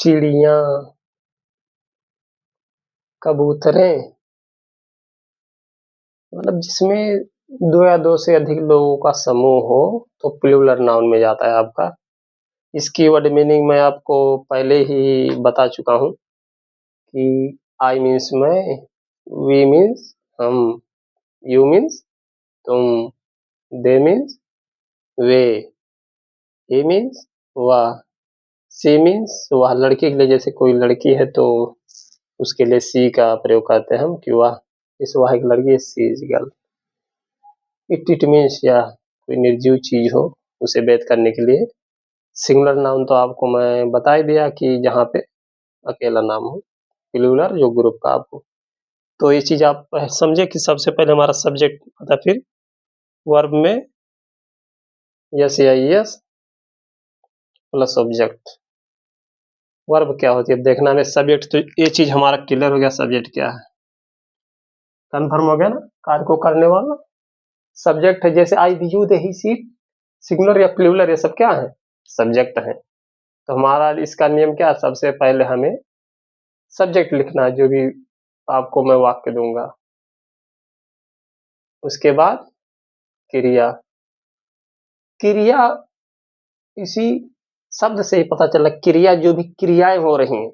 चिड़िया, कबूतरें, मतलब जिसमें दो या दो से अधिक लोगों का समूह हो तो प्लूरल नाउन में जाता है आपका। इसकी वर्ड मीनिंग मैं आपको पहले ही बता चुका हूँ कि आई मीन्स मैं, वी मीन्स हम, यू मीन्स तुम, दे मीन्स वे, ही मीन्स वह, सी मीन्स वह लड़की के लिए, जैसे कोई लड़की है तो उसके लिए सी का प्रयोग करते हैं हम कि वह, इस वह एक लड़की है, सी इज गर्ल। इट मीन्स या कोई निर्जीव चीज हो उसे व्यक्त करने के लिए। सिंगुलर नाउन तो आपको मैं बता ही दिया कि जहाँ पे अकेला नाम हो, प्लूरल जो ग्रुप का आपको। तो ये चीज आप समझे कि सबसे पहले हमारा सब्जेक्ट आता, फिर वर्ब में यस या यस प्लस ऑब्जेक्ट। वर्ब क्या होती है देखना में, सब्जेक्ट, तो ये चीज हमारा क्लियर हो गया सब्जेक्ट क्या है, कन्फर्म हो गया ना, कार्य को करने वाला सब्जेक्ट है। जैसे I, you, they, he, she, singular या प्लूरल ये सब क्या है, सब्जेक्ट है। तो हमारा इसका नियम क्या है, सबसे पहले हमें सब्जेक्ट लिखना है, जो भी आपको मैं वाक्य दूंगा, उसके बाद क्रिया। क्रिया इसी शब्द से ही पता चला, क्रिया जो भी क्रियाएं हो रही हैं,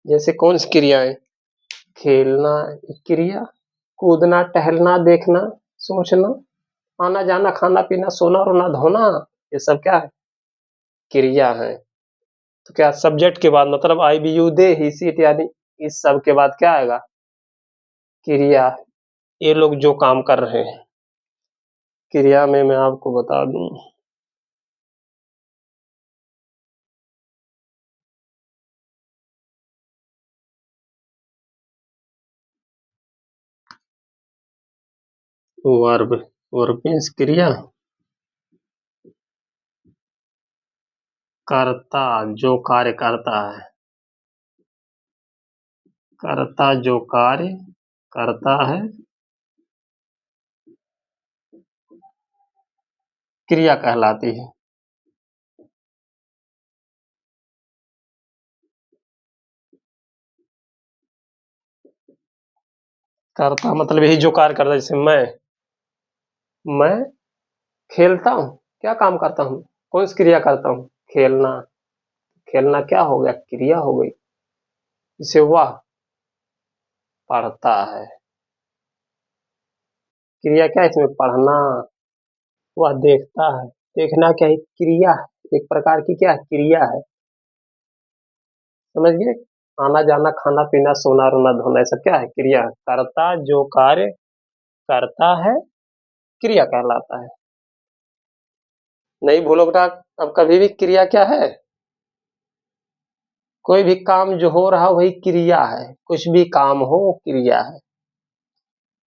जैसे कौन सी क्रियाएं, खेलना एक क्रिया, कूदना, टहलना, देखना, सोचना, आना जाना, खाना पीना, सोना रोना, धोना, ये सब क्या है, क्रिया है। तो क्या सब्जेक्ट के बाद मतलब आई, बी, यू, दे, ही, सी इत्यादि, इस सब के बाद क्या आएगा, क्रिया। ये लोग जो काम कर रहे हैं क्रिया में, मैं आपको बता दूं, वर्ब, वर्ब मीन्स क्रिया, कर्ता जो कार्य करता है, कर्ता जो कार्य करता है, क्रिया कहलाती है। करता मतलब यही जो कार्य करता है, जैसे मैं खेलता हूँ, क्या काम करता हूँ, कौन सी क्रिया करता हूँ, खेलना। खेलना क्या हो गया, क्रिया हो गई। जैसे वह पढ़ता है, क्रिया क्या है इसमें, पढ़ना। वह देखता है, देखना क्या है, क्रिया है, एक प्रकार की क्या है, क्रिया है। समझ गए, आना जाना, खाना पीना, सोना रोना, धोना, ये सब क्या है, क्रिया है। कर्ता जो कार्य करता है क्रिया कहलाता है। नहीं भूलो बेटा, अब कभी भी क्रिया क्या है, कोई भी काम जो हो रहा वही क्रिया है, कुछ भी काम हो वो क्रिया है।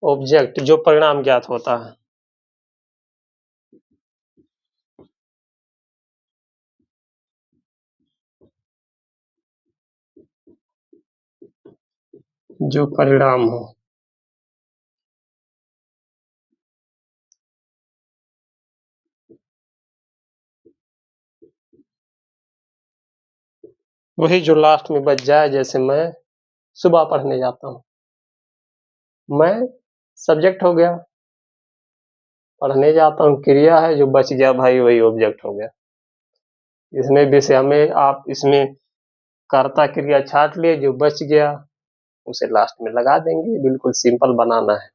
ऑब्जेक्ट जो परिणाम ज्ञात होता है, जो परिणाम हो। वही जो लास्ट में बच जाए, जैसे मैं सुबह पढ़ने जाता हूँ, मैं सब्जेक्ट हो गया, पढ़ने जाता हूँ क्रिया है, जो बच गया भाई वही ऑब्जेक्ट हो गया। इसमें भी से हमें आप इसमें कर्ता क्रिया छाट लिए, जो बच गया उसे लास्ट में लगा देंगे, बिल्कुल सिंपल बनाना है।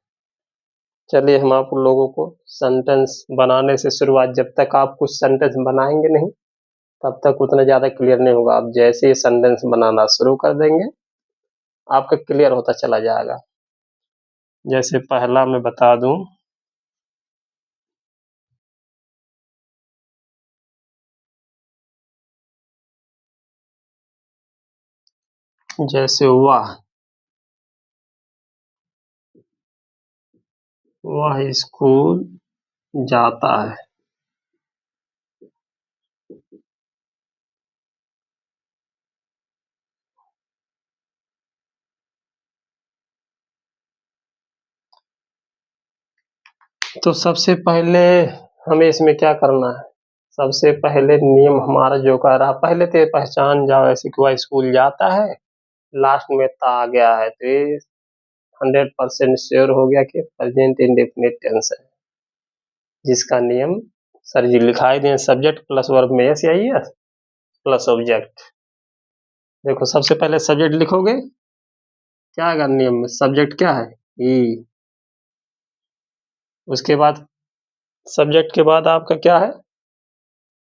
चलिए हम आप लोगों को सेंटेंस बनाने से शुरुआत, जब तक आप कुछ सेंटेंस बनाएंगे नहीं तब तक उतना ज़्यादा क्लियर नहीं होगा। आप जैसे ही सेंटेंस बनाना शुरू कर देंगे आपका क्लियर होता चला जाएगा। जैसे पहला मैं बता दूं, जैसे वह स्कूल जाता है। तो सबसे पहले हमें इसमें क्या करना है, सबसे पहले नियम हमारा जो कह रहा, पहले तो पहचान जाओ ऐसे कि वह स्कूल जाता है, लास्ट में ता आ गया है तो ये 100% श्योर हो गया कि प्रेजेंट इंडेफिनिट टेंस है, जिसका नियम सर जी लिखाई दें, सब्जेक्ट प्लस वर्ब में यस या यस प्लस ऑब्जेक्ट। देखो सबसे पहले सब्जेक्ट लिखोगे, क्या आएगा नियम में, सब्जेक्ट क्या है ई, उसके बाद सब्जेक्ट के बाद आपका क्या है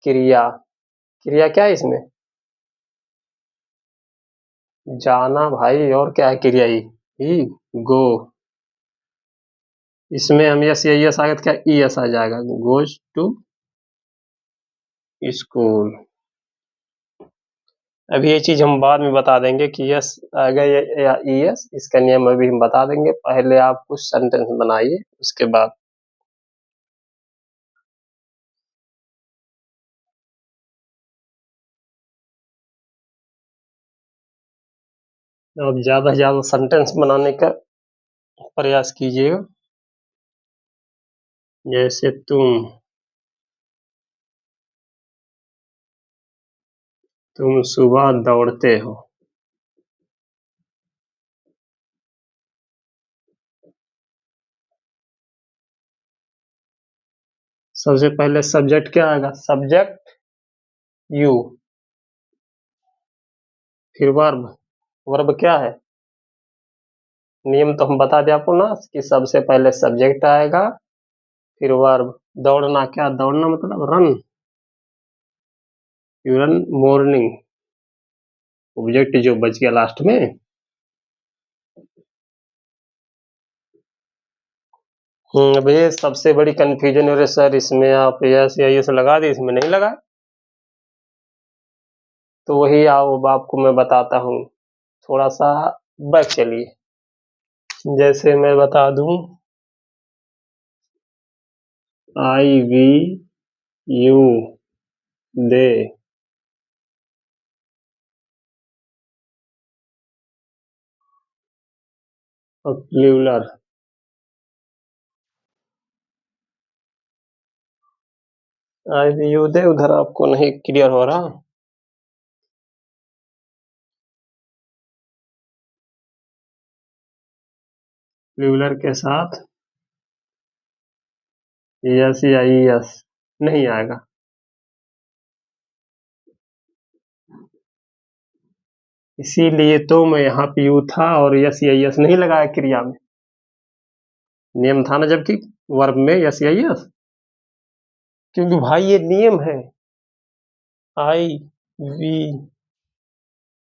क्रिया, क्रिया क्या है इसमें, जाना भाई, और क्या है क्रिया ही गो, इसमें हम यस या यस आएगा तो क्या ई एस आ जाएगा, गोज टू स्कूल। अभी ये चीज हम बाद में बता देंगे कि यस आएगा या ई एस, इसका नियम अभी हम बता देंगे, पहले आप कुछ सेंटेंस बनाइए उसके बाद। अब ज्यादा से ज्यादा सेंटेंस बनाने का प्रयास कीजिएगा। जैसे तुम सुबह दौड़ते हो, सबसे पहले सब्जेक्ट क्या आएगा, सब्जेक्ट यू, फिर वर्ब, वर्ब क्या है, नियम तो हम बता दें आपको ना कि सबसे पहले सब्जेक्ट आएगा फिर वर्ब, दौड़ना क्या, दौड़ना मतलब run, you run morning, object जो बच गया लास्ट में। अब ये सबसे बड़ी कंफ्यूजन हो रही सर, इसमें आप यस या यस लगा दी, इसमें नहीं लगा, तो वही आओ अब आपको मैं बताता हूँ, थोड़ा सा बैक चलिए, जैसे मैं बता दूं I we you they, plural, I we you they, उधर आपको नहीं क्लियर हो रहा, प्लूरल के साथ यस या यस नहीं आएगा, इसीलिए तो मैं यहाँ पे यू था और यस या यस नहीं लगाया क्रिया में, नियम था ना जबकि वर्ब में यस या यस, क्योंकि भाई ये नियम है, आई वी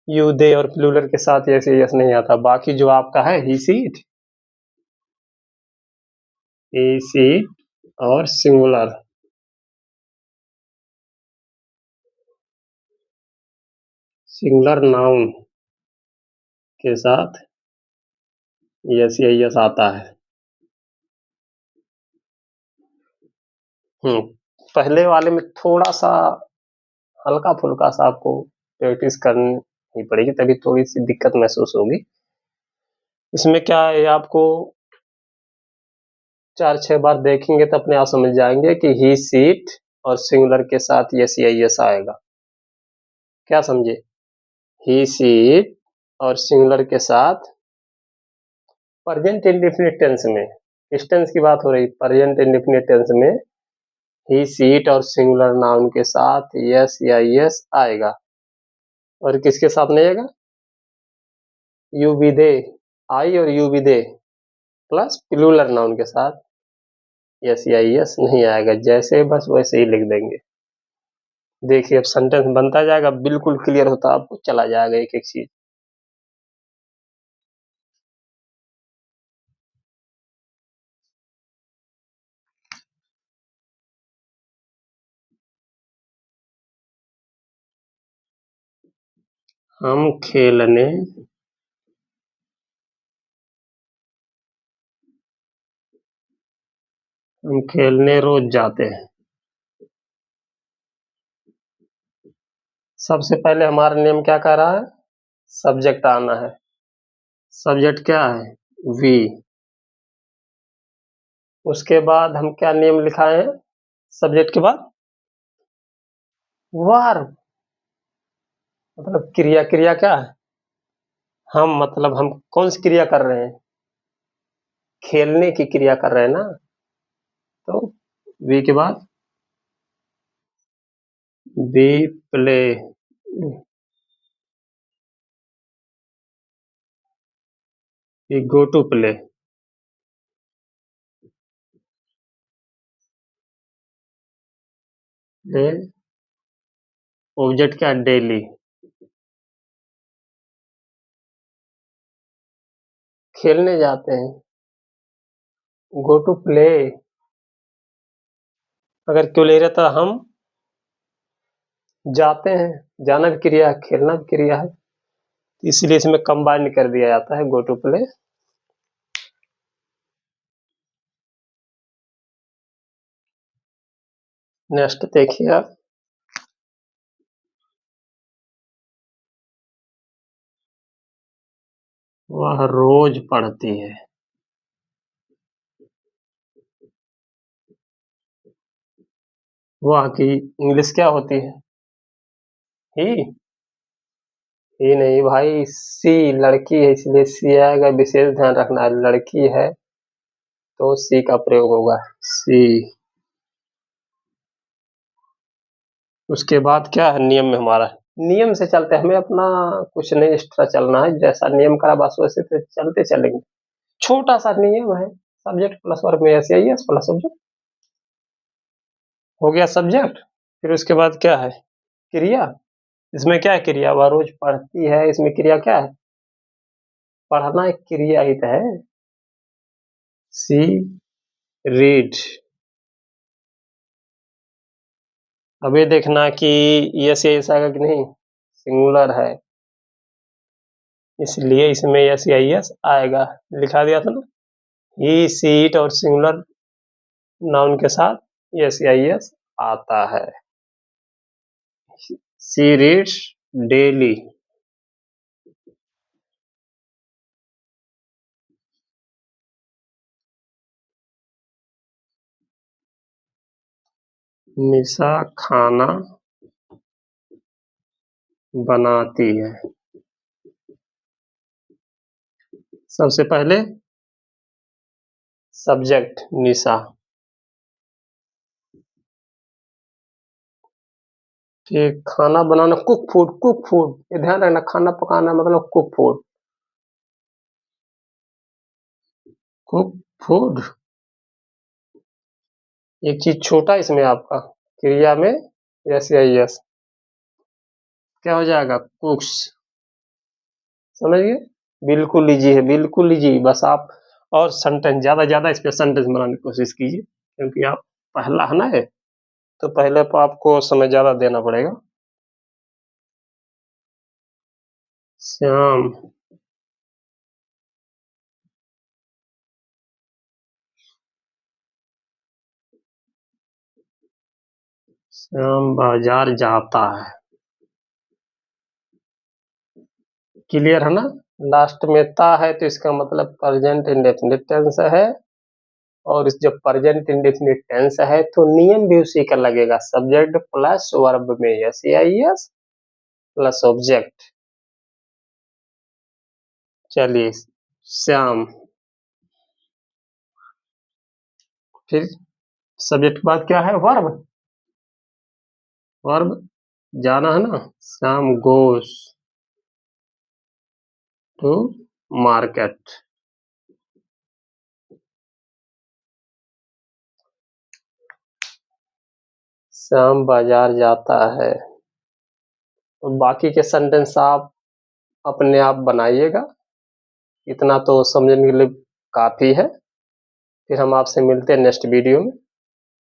यू दे और प्लूरल के साथ यस या यस नहीं आता, बाकी जो आपका है ही सीट, ही सीट और सिंगुलर, सिंगुलर नाउन के साथ यस या यस आता है। पहले वाले में थोड़ा सा हल्का फुल्का सा आपको प्रैक्टिस करनी पड़ेगी, तभी थोड़ी सी दिक्कत महसूस होगी। इसमें क्या है, आपको 4-6 बार देखेंगे तो अपने आप समझ जाएंगे कि ही सीट और सिंगुलर के साथ यस या यस आएगा, क्या समझे, ही सीट और सिंगुलर के साथ प्रेजेंट इंडेफिनिट टेंस में, किस टेंस की बात हो रही, प्रेजेंट इंडेफिनिट टेंस में ही सीट और सिंगुलर नाउन के साथ यस या यस आएगा, और किसके साथ नहीं आएगा, यू बी दे, आई और you be they plus plural noun के साथ यस या यस नहीं आएगा, जैसे बस वैसे ही लिख देंगे। देखिए अब सेंटेंस बनता जाएगा, बिल्कुल क्लियर होता आपको चला जाएगा एक एक चीज। हम खेलने रोज जाते हैं, सबसे पहले हमारा नियम क्या कह रहा है, सब्जेक्ट आना है, सब्जेक्ट क्या है वी, उसके बाद हम क्या नियम लिखाए हैं, सब्जेक्ट के बाद वर्ब मतलब क्रिया, क्रिया क्या है? हम कौन सी क्रिया कर रहे हैं? खेलने की क्रिया कर रहे हैं ना। तो वी के बाद be play, we go to play. Play object क्या? डेली। खेलने जाते हैं, गो टू प्ले। अगर क्यों ले रहता हम जाते हैं, जाना भी क्रिया है, खेलना भी क्रिया है, इसलिए इसमें कंबाइन कर दिया जाता है, गो टू प्ले। नेक्स्ट देखिए आप, वह रोज पढ़ती है। वह की इंग्लिश क्या होती है? ही। ही नहीं भाई, सी लड़की है, इसलिए सी आएगा, विशेष ध्यान रखना है, लड़की है तो सी का प्रयोग होगा, सी। उसके बाद क्या है नियम में हमारा? नियम से चलते, हमें अपना कुछ नहीं एक्स्ट्रा चलना है, जैसा नियम करा बस वैसे तो चलते चलेंगे। छोटा सा नियम है, सब्जेक्ट प्लस वर्ब में ऐसे आई एस प्लस सब्जेक्ट हो गया सब्जेक्ट। फिर उसके बाद क्या है? क्रिया। इसमें क्या है? क्रिया, वह रोज पढ़ती है, इसमें क्रिया क्या है? पढ़ना एक क्रिया ही तो है। सी रीड। अब ये देखना कि यस यस आएगा कि नहीं, सिंगुलर है इसलिए इसमें यस या यस आएगा, लिखा दिया था ना। ही सी इट और सिंगुलर नाउन के साथ यस या यस आता है। सी रीड्स डेली। निशा खाना बनाती है। सबसे पहले सब्जेक्ट निशा, फिर खाना बनाना, कुक फूड, कुक फूड, ये ध्यान रखना, खाना पकाना मतलब कुक फूड, कुक फूड। एक चीज छोटा इसमें आपका क्रिया में यस या यस, क्या हो जाएगा? कुक्स। समझ गए? बिल्कुल इजी है, बिल्कुल इजी, बस आप और सेंटेंस ज्यादा इस पे सेंटेंस बनाने की कोशिश कीजिए, क्योंकि आप पहला है ना है, तो पहले पर आपको समय ज्यादा देना पड़ेगा। श्याम श्याम बाजार जाता है। क्लियर है ना? लास्ट में ता है तो इसका मतलब प्रेजेंट इंडेफिनिट टेंस है, और इस जब प्रेजेंट इंडेफिनिट टेंस है तो नियम भी उसी का लगेगा, सब्जेक्ट प्लस वर्ब में यस या यस प्लस ऑब्जेक्ट। चलिए, श्याम, फिर सब्जेक्ट के बाद क्या है? वर्ब। वर्ब जाना है ना, Shyam goes to market. Shyam बाजार जाता है। तो बाकी के सेंटेंस आप अपने आप बनाइएगा, इतना तो समझने के लिए काफी है। फिर हम आपसे मिलते हैं नेक्स्ट वीडियो में।